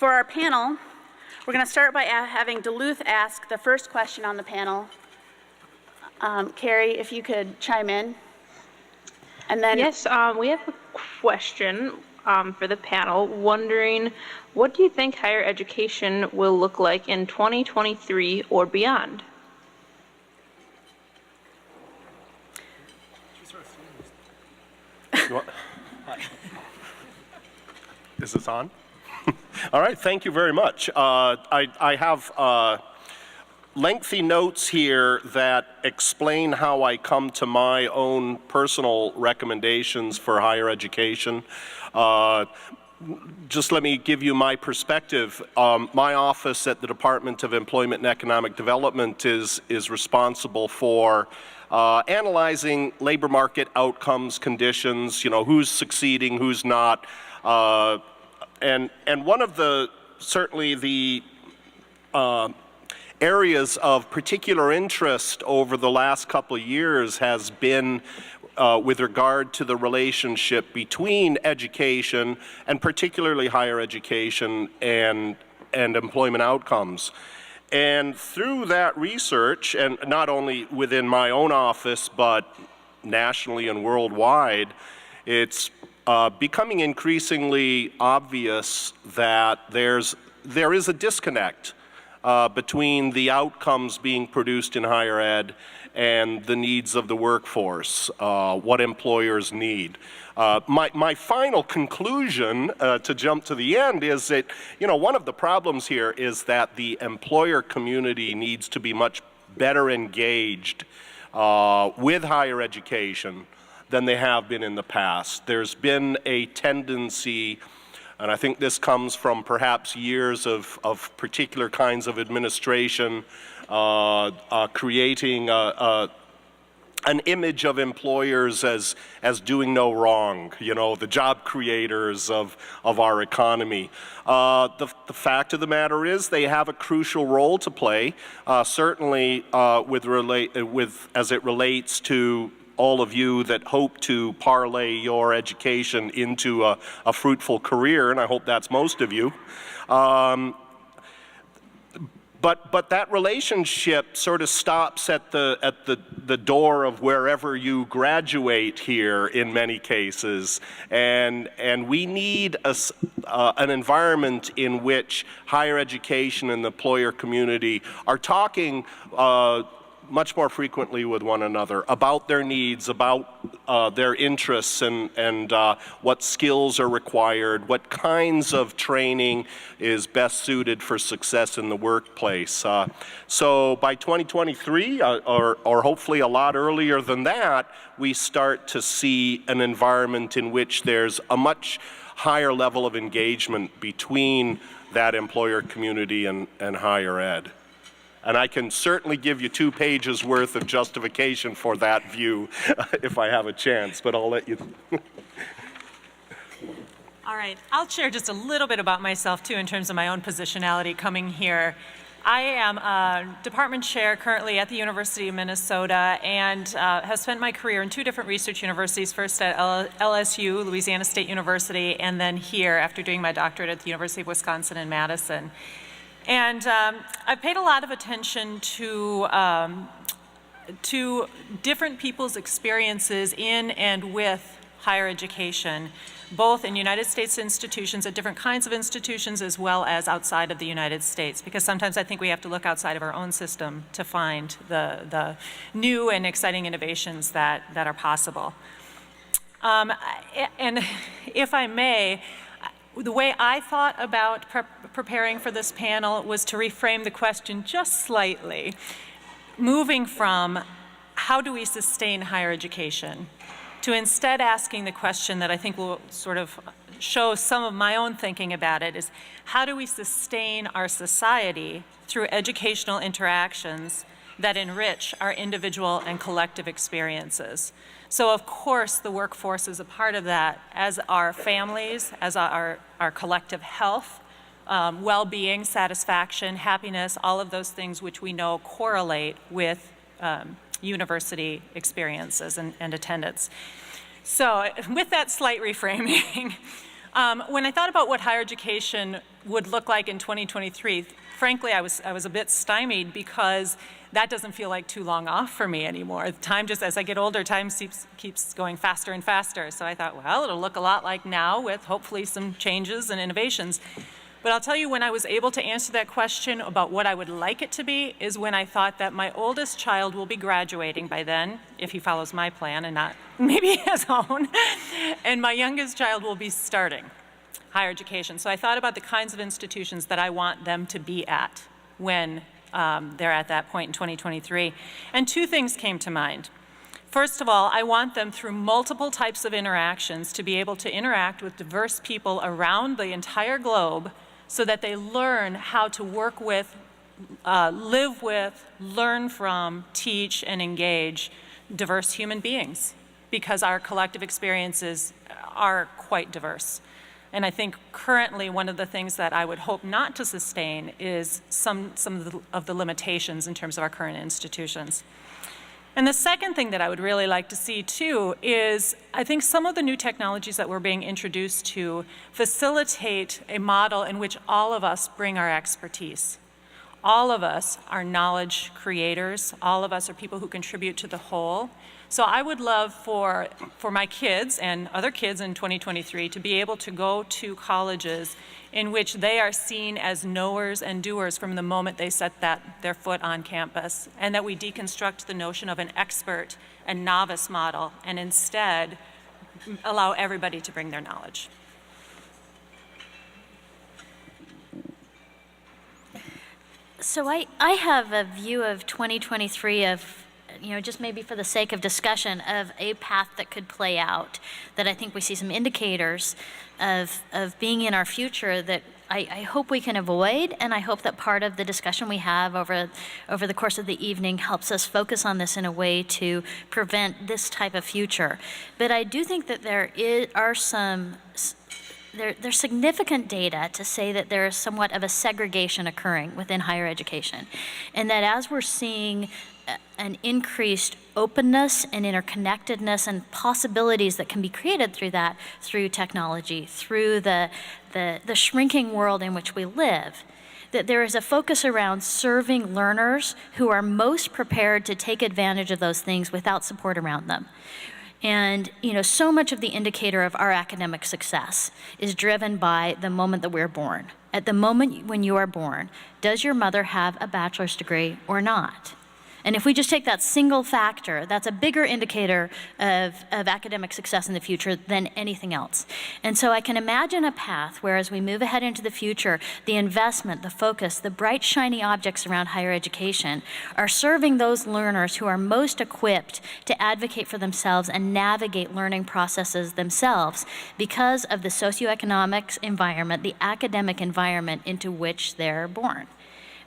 For our panel, we're going to start by having Duluth ask the first question on the panel. Carrie, if you could chime in. And then yes, we have a question for the panel, wondering, what do you think higher education will look like in 2023 or beyond? Is this on? All right, thank you very much. I have lengthy notes here that explain how I come to my own personal recommendations for higher education. Just let me give you my perspective. My office at the Department of Employment and Economic Development is responsible for analyzing labor market outcomes, conditions, who's succeeding, who's not. And one of the, certainly the areas of particular interest over the last couple of years has been with regard to the relationship between education, and particularly higher education, and employment outcomes. And through that research, and not only within my own office, but nationally and worldwide, it's becoming increasingly obvious that there is a disconnect between the outcomes being produced in higher ed and the needs of the workforce, what employers need. My final conclusion, to jump to the end, is that one of the problems here is that the employer community needs to be much better engaged with higher education than they have been in the past. There's been a tendency, and I think this comes from perhaps years of particular kinds of administration, creating an image of employers as doing no wrong, the job creators of our economy. The fact of the matter is they have a crucial role to play, certainly as it relates to all of you that hope to parlay your education into a fruitful career, and I hope that's most of you. But that relationship sort of stops at the door of wherever you graduate here in many cases, and we need an environment in which higher education and the employer community are talking much more frequently with one another about their needs, about their interests, and what skills are required, what kinds of training is best suited for success in the workplace. So by 2023, or hopefully a lot earlier than that, we start to see an environment in which there's a much higher level of engagement between that employer community and higher ed. And I can certainly give you 2 pages worth of justification for that view if I have a chance, but I'll let you. All right, I'll share just a little bit about myself too in terms of my own positionality coming here. I am a department chair currently at the University of Minnesota, and have spent my career in 2 different research universities, first at LSU, Louisiana State University, and then here after doing my doctorate at the University of Wisconsin in Madison. And I've paid a lot of attention to different people's experiences in and with higher education, both in United States institutions, at different kinds of institutions, as well as outside of the United States, because sometimes I think we have to look outside of our own system to find the new and exciting innovations that are possible. And if I may, the way I thought about preparing for this panel was to reframe the question just slightly, moving from how do we sustain higher education to instead asking the question that I think will sort of show some of my own thinking about it, is how do we sustain our society through educational interactions that enrich our individual and collective experiences. So of course the workforce is a part of that, as our families, as our collective health, well-being, satisfaction, happiness, all of those things which we know correlate with university experiences and attendance. So with that slight reframing, When I thought about what higher education would look like in 2023, frankly, I was a bit stymied because that doesn't feel like too long off for me anymore. Time just, as I get older, time keeps going faster and faster. So I thought, well, it'll look a lot like now with hopefully some changes and innovations. But I'll tell you, when I was able to answer that question about what I would like it to be is when I thought that my oldest child will be graduating by then, if he follows my plan and not maybe his own, and my youngest child will be starting higher education. So I thought about the kinds of institutions that I want them to be at when they're at that point in 2023. And two things came to mind. First of all, I want them through multiple types of interactions to be able to interact with diverse people around the entire globe so that they learn how to work with, live with, learn from, teach, and engage diverse human beings, because our collective experiences are quite diverse. And I think currently one of the things that I would hope not to sustain is some of the limitations in terms of our current institutions. And the second thing that I would really like to see too is I think some of the new technologies that we're being introduced to facilitate a model in which all of us bring our expertise. All of us are knowledge creators. All of us are people who contribute to the whole. So I would love for my kids and other kids in 2023 to be able to go to colleges in which they are seen as knowers and doers from the moment they set their foot on campus, and that we deconstruct the notion of an expert and novice model and instead allow everybody to bring their knowledge. So I have a view of 2023 of, just maybe for the sake of discussion, of a path that could play out, that I think we see some indicators of being in our future that I hope we can avoid, and I hope that part of the discussion we have over the course of the evening helps us focus on this in a way to prevent this type of future. But I do think that there's significant data to say that there is somewhat of a segregation occurring within higher education, and that as we're seeing an increased openness and interconnectedness and possibilities that can be created through technology, through the shrinking world in which we live, that there is a focus around serving learners who are most prepared to take advantage of those things without support around them. And so much of the indicator of our academic success is driven by the moment that we're born. At the moment when you are born, does your mother have a bachelor's degree or not? And if we just take that single factor, that's a bigger indicator of academic success in the future than anything else. And so I can imagine a path where as we move ahead into the future, the investment, the focus, the bright, shiny objects around higher education are serving those learners who are most equipped to advocate for themselves and navigate learning processes themselves because of the socioeconomic environment, the academic environment into which they're born.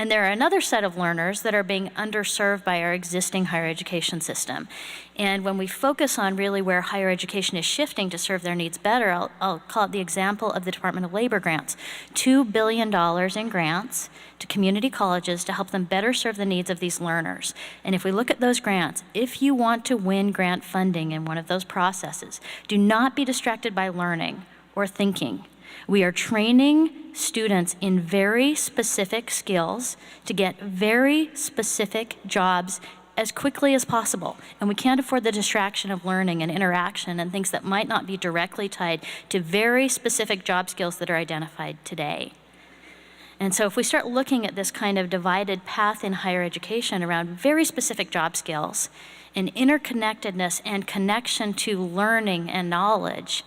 And there are another set of learners that are being underserved by our existing higher education system. And when we focus on really where higher education is shifting to serve their needs better, I'll call it the example of the Department of Labor grants. $2 billion in grants to community colleges to help them better serve the needs of these learners. And if we look at those grants, if you want to win grant funding in one of those processes, do not be distracted by learning or thinking. We are training students in very specific skills to get very specific jobs as quickly as possible. And we can't afford the distraction of learning and interaction and things that might not be directly tied to very specific job skills that are identified today. And so if we start looking at this kind of divided path in higher education around very specific job skills and interconnectedness and connection to learning and knowledge,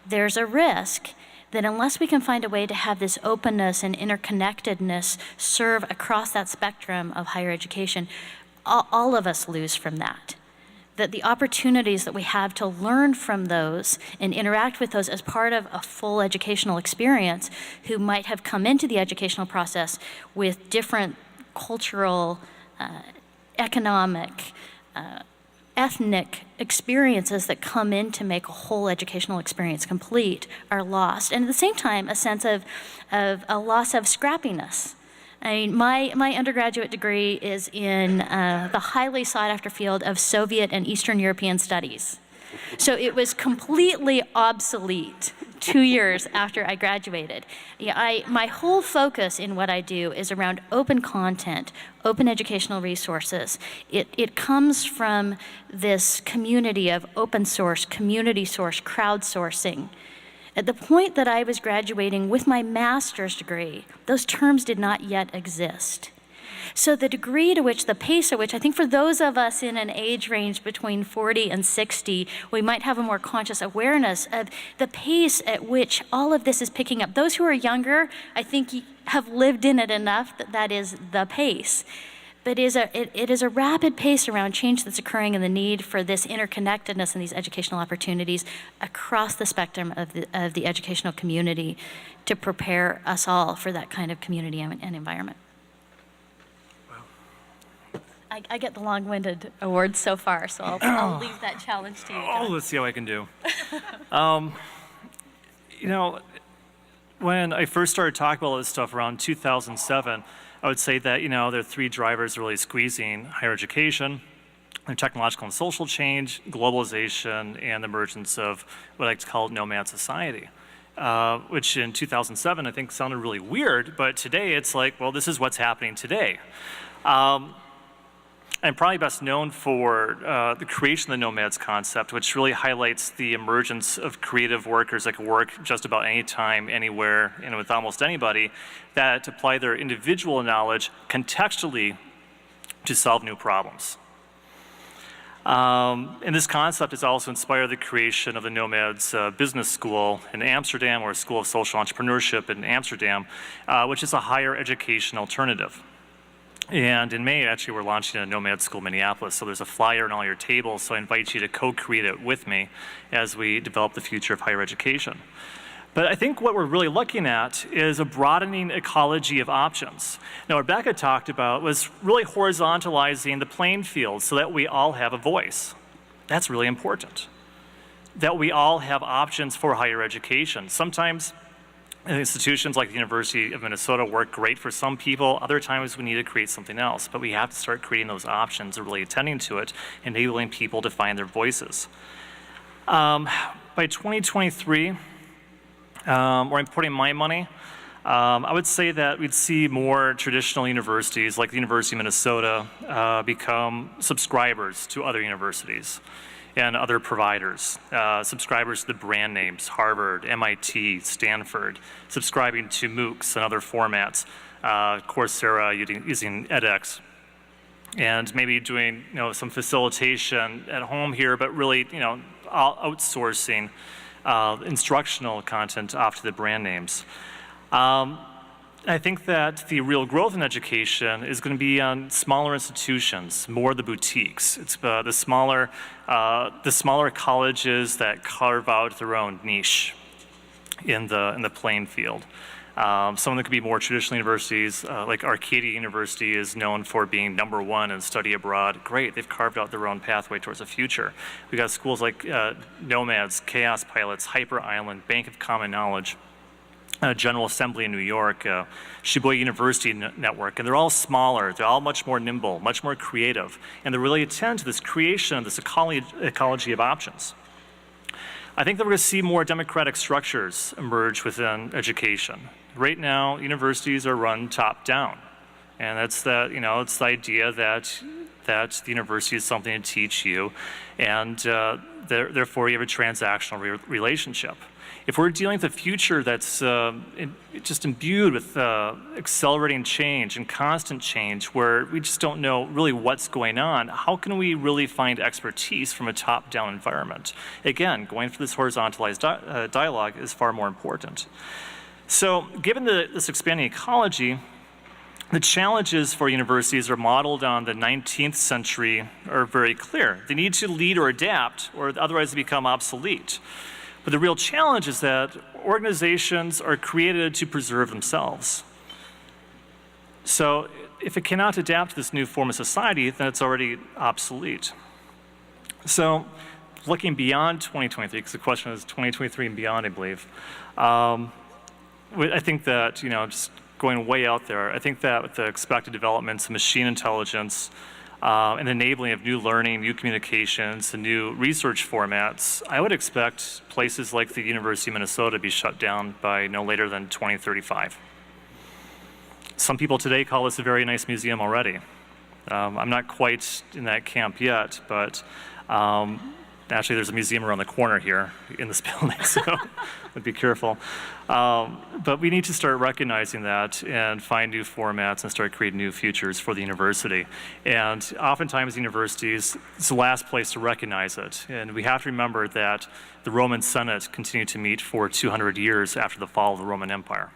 there's a risk that unless we can find a way to have this openness and interconnectedness serve across that spectrum of higher education, all of us lose from that. That the opportunities that we have to learn from those and interact with those as part of a full educational experience, who might have come into the educational process with different cultural, economic, ethnic experiences that come in to make a whole educational experience complete, are lost. And at the same time, a sense of a loss of scrappiness. I mean, my undergraduate degree is in the highly sought after field of Soviet and Eastern European studies. So it was completely obsolete 2 years after I graduated. Yeah, my whole focus in what I do is around open content, open educational resources. It comes from this community of open source, community source, crowdsourcing. At the point that I was graduating with my master's degree, those terms did not yet exist. So the degree to which, the pace at which, I think for those of us in an age range between 40 and 60, we might have a more conscious awareness of the pace at which all of this is picking up. Those who are younger, I think, have lived in it enough that that is the pace. But it is a rapid pace around change that's occurring and the need for this interconnectedness and these educational opportunities across the spectrum of the educational community to prepare us all for that kind of community and environment. I get the long-winded award so far, so I'll leave that challenge to you, John. Oh, let's see how I can do. You know, when I first started talking about all this stuff around 2007, I would say that, you know, there are 3 drivers really squeezing higher education: technological and social change, globalization, and the emergence of what I like to call nomad society. Which in 2007 I think sounded really weird, but today it's like, well, this is what's happening today. I'm probably best known for the creation of the nomads concept, which really highlights the emergence of creative workers that can work just about any time, anywhere, and with almost anybody, that apply their individual knowledge contextually to solve new problems. And this concept has also inspired the creation of the Nomads Business School in Amsterdam, or School of Social Entrepreneurship in Amsterdam, which is a higher education alternative. And in May, actually, we're launching a Nomad School Minneapolis, so there's a flyer on all your tables, so I invite you to co-create it with me as we develop the future of higher education. But I think what we're really looking at is a broadening ecology of options. Now, what Rebecca talked about was really horizontalizing the playing field so that we all have a voice. That's really important, that we all have options for higher education. Sometimes institutions like the University of Minnesota work great for some people. Other times we need to create something else. But we have to start creating those options and really attending to it, enabling people to find their voices. By 2023, where I'm putting my money, I would say that we'd see more traditional universities like the University of Minnesota become subscribers to other universities and other providers, subscribers to the brand names, Harvard, MIT, Stanford, subscribing to MOOCs and other formats, Coursera using edX, and maybe doing some facilitation at home here, but really outsourcing instructional content off to the brand names. I think that the real growth in education is going to be on smaller institutions, more of the boutiques. It's the smaller colleges that carve out their own niche in the playing field. Some of them could be more traditional universities, like Arcadia University is known for being #1 in study abroad. Great, they've carved out their own pathway towards the future. We got schools like Nomads, Chaos Pilots, Hyper Island, Bank of Common Knowledge, General Assembly in New York, Shibuya University Network, and they're all smaller, they're all much more nimble, much more creative, and they really attend to this creation of this ecology of options. I think that we're going to see more democratic structures emerge within education. Right now, universities are run top down, and that's it's the idea that the university is something to teach you, and therefore you have a transactional relationship. If we're dealing with a future that's just imbued with accelerating change and constant change, where we just don't know really what's going on, how can we really find expertise from a top-down environment? Again, going for this horizontalized dialogue is far more important. So given this expanding ecology, the challenges for universities are modeled on the 19th century are very clear. They need to lead or adapt, or otherwise they become obsolete. But the real challenge is that organizations are created to preserve themselves. So if it cannot adapt to this new form of society, then it's already obsolete. So looking beyond 2023, because the question is 2023 and beyond, I believe, I think that, just going way out there, I think that with the expected developments of machine intelligence, and enabling of new learning, new communications, and new research formats, I would expect places like the University of Minnesota to be shut down by no later than 2035. Some people today call this a very nice museum already. I'm not quite in that camp yet, but actually there's a museum around the corner here in this building, so I'd be careful. But we need to start recognizing that and find new formats and start creating new futures for the university. And oftentimes universities, it's the last place to recognize it. And we have to remember that the Roman Senate continued to meet for 200 years after the fall of the Roman Empire.